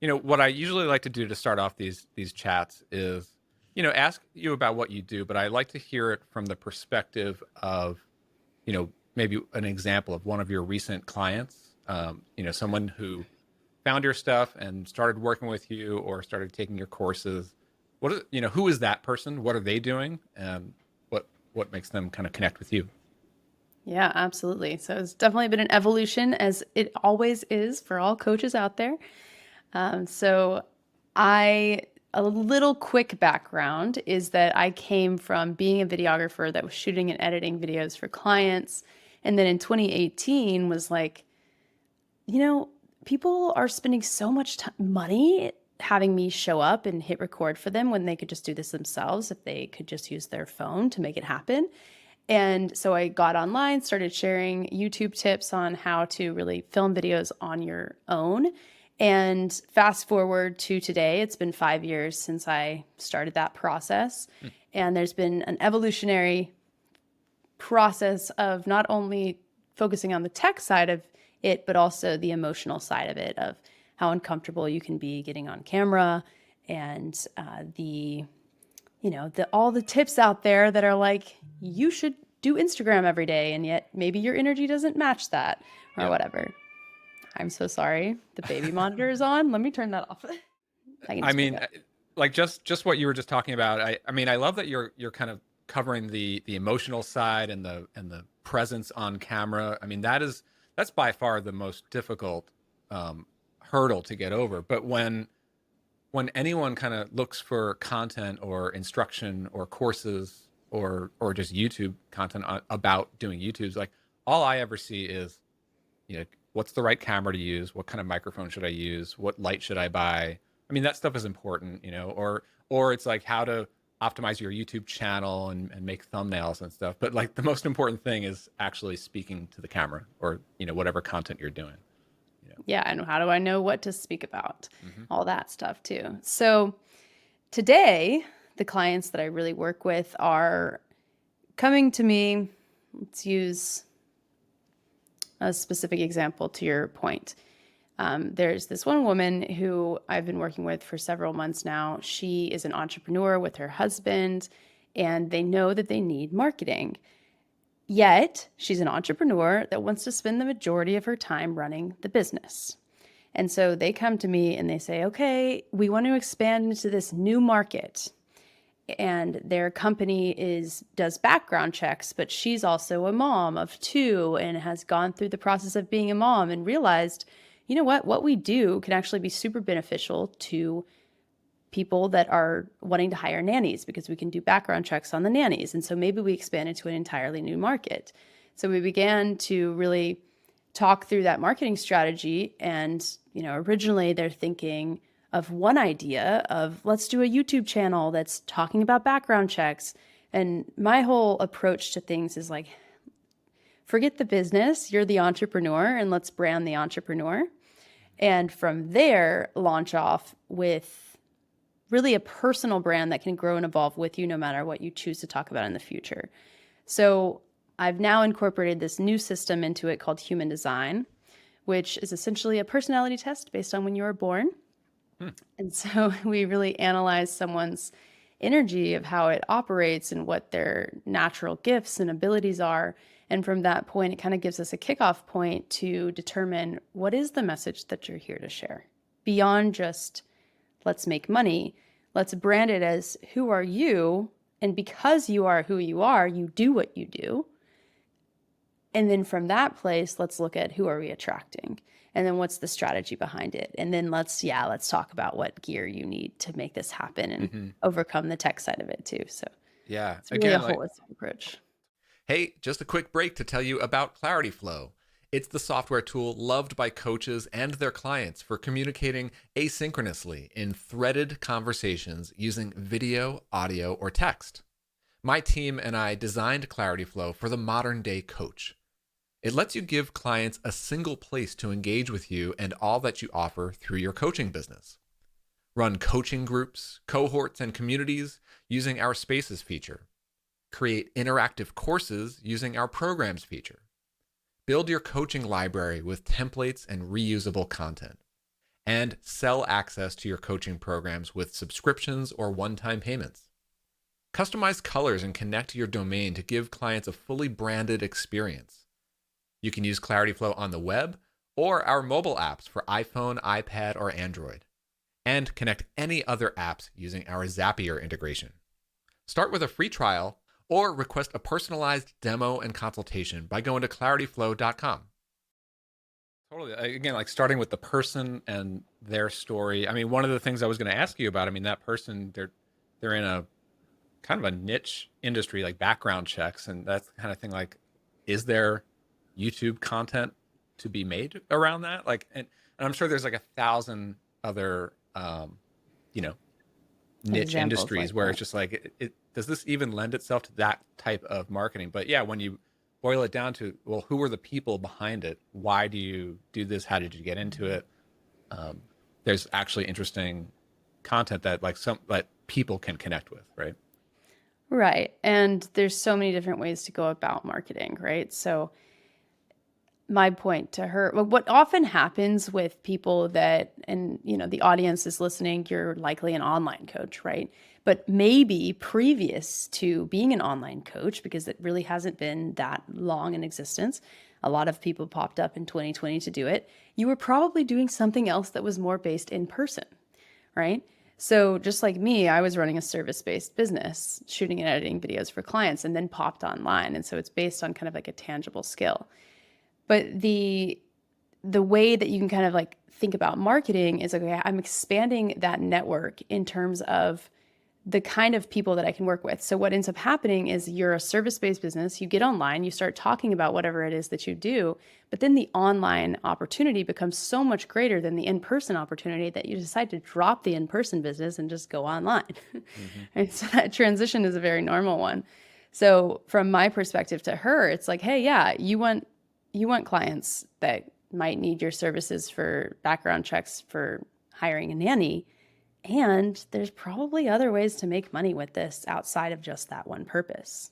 what I usually like to do to start off these chats is, ask you about what you do, but I like to hear it from the perspective of, maybe an example of one of your recent clients, someone who found your stuff and started working with you or started taking your courses. Who is that person? What are they doing? And what makes them kind of connect with you? Yeah, absolutely. So it's definitely been an evolution, as it always is for all coaches out there. So I a little quick background is that I came from being a videographer that was shooting and editing videos for clients, and then in 2018 was like, you know, people are spending so much money having me show up and hit record for them when they could just do this themselves if they could just use their phone to make it happen. And so I got online, started sharing YouTube tips on how to really film videos on your own. And fast forward to today, it's been 5 years since I started that process. Hmm. And there's been an evolutionary process of not only focusing on the tech side of it, but also the emotional side of it, of how uncomfortable you can be getting on camera and all the tips out there that are like, you should do Instagram every day, and yet maybe your energy doesn't match that or Yeah. whatever. I'm so sorry. The baby monitor is on. Let me turn that off. I can I just pick mean, up. like just what you were just talking about. I mean, I love that you're kind of covering the emotional side and the presence on camera. I mean, that's by far the most difficult um, hurdle to get over. But when anyone kind of looks for content or instruction or courses or just YouTube content about doing YouTube's, like all I ever see is, what's the right camera to use? What kind of microphone should I use? What light should I buy? I mean, that stuff is important, or it's like how to optimize your YouTube channel and make thumbnails and stuff. But like the most important thing is actually speaking to the camera or, whatever content you're doing, you know. Yeah, and how do I know what to speak about? Hmm. All that stuff too. So today, the clients that I really work with are coming to me. Let's use a specific example to your point. There's this one woman who I've been working with for several months now. She is an entrepreneur with her husband, and they know that they need marketing. Yet, she's an entrepreneur that wants to spend the majority of her time running the business. And so they come to me and they say, okay, we want to expand into this new market. And their company does background checks, but she's also a mom of two and has gone through the process of being a mom and realized, you know what we do can actually be super beneficial to people that are wanting to hire nannies because we can do background checks on the nannies. And so maybe we expand into an entirely new market. So we began to really talk through that marketing strategy. And, originally they're thinking of one idea of let's do a YouTube channel that's talking about background checks. And my whole approach to things is like, forget the business, you're the entrepreneur, and let's brand the entrepreneur. And from there, launch off with really a personal brand that can grow and evolve with you no matter what you choose to talk about in the future. So I've now incorporated this new system into it called human design, which is essentially a personality test based on when you were born. Hmm. And so we really analyze someone's energy of how it operates and what their natural gifts and abilities are. And from that point, it kind of gives us a kickoff point to determine what is the message that you're here to share beyond just let's make money. Let's brand it as who are you? And because you are who you are, you do what you do. And then from that place, let's look at who are we attracting? And then what's the strategy behind it? And then let's talk about what gear you need to make this happen and Hmm. overcome the tech side of it too. So Yeah. it's really a Again, like, holistic approach. hey, just a quick break to tell you about Clarityflow. It's the software tool loved by coaches and their clients for communicating asynchronously in threaded conversations using video, audio, or text. My team and I designed Clarityflow for the modern day coach. It lets you give clients a single place to engage with you and all that you offer through your coaching business. Run coaching groups, cohorts, and communities using our Spaces feature. Create interactive courses using our Programs feature. Build your coaching library with templates and reusable content. and sell access to your coaching programs with subscriptions or one-time payments. Customize colors and connect your domain to give clients a fully branded experience. You can use Clarityflow on the web or our mobile apps for iPhone, iPad, or Android. And connect any other apps using our Zapier integration. Start with a free trial or request a personalized demo and consultation by going to clarityflow.com. Totally. Again, like starting with the person and their story. I mean, one of the things I was going to ask you about, I mean, that person, they're in a kind of a niche industry, like background checks, and that's the kind of thing. Like, is there YouTube content to be made around that? Like, and I'm sure there's like 1,000 other, you know, niche Examples industries like where that. it's just like, does this even lend itself to that type of marketing? But yeah, when you boil it down to, well, who are the people behind it? Why do you do this? How did you get into it? Um, there's actually interesting content that like some that people can connect with, right? Right. And there's so many different ways to go about marketing, right? So my point to her, well, what often happens with people that, and the audience is listening, you're likely an online coach, right? But maybe previous to being an online coach, because it really hasn't been that long in existence, a lot of people popped up in 2020 to do it. You were probably doing something else that was more based in person, right? So just like me, I was running a service-based business, shooting and editing videos for clients, and then popped online. And so it's based on kind of like a tangible skill. But the way that you can kind of like think about marketing is, okay, I'm expanding that network in terms of the kind of people that I can work with. So what ends up happening is you're a service-based business, you get online, you start talking about whatever it is that you do, but then the online opportunity becomes so much greater than the in-person opportunity that you decide to drop the in-person business and just go online. Mm-hmm. And so that transition is a very normal one. So from my perspective to her, it's like, hey, yeah, you want clients that might need your services for background checks for hiring a nanny. And there's probably other ways to make money with this outside of just that one purpose.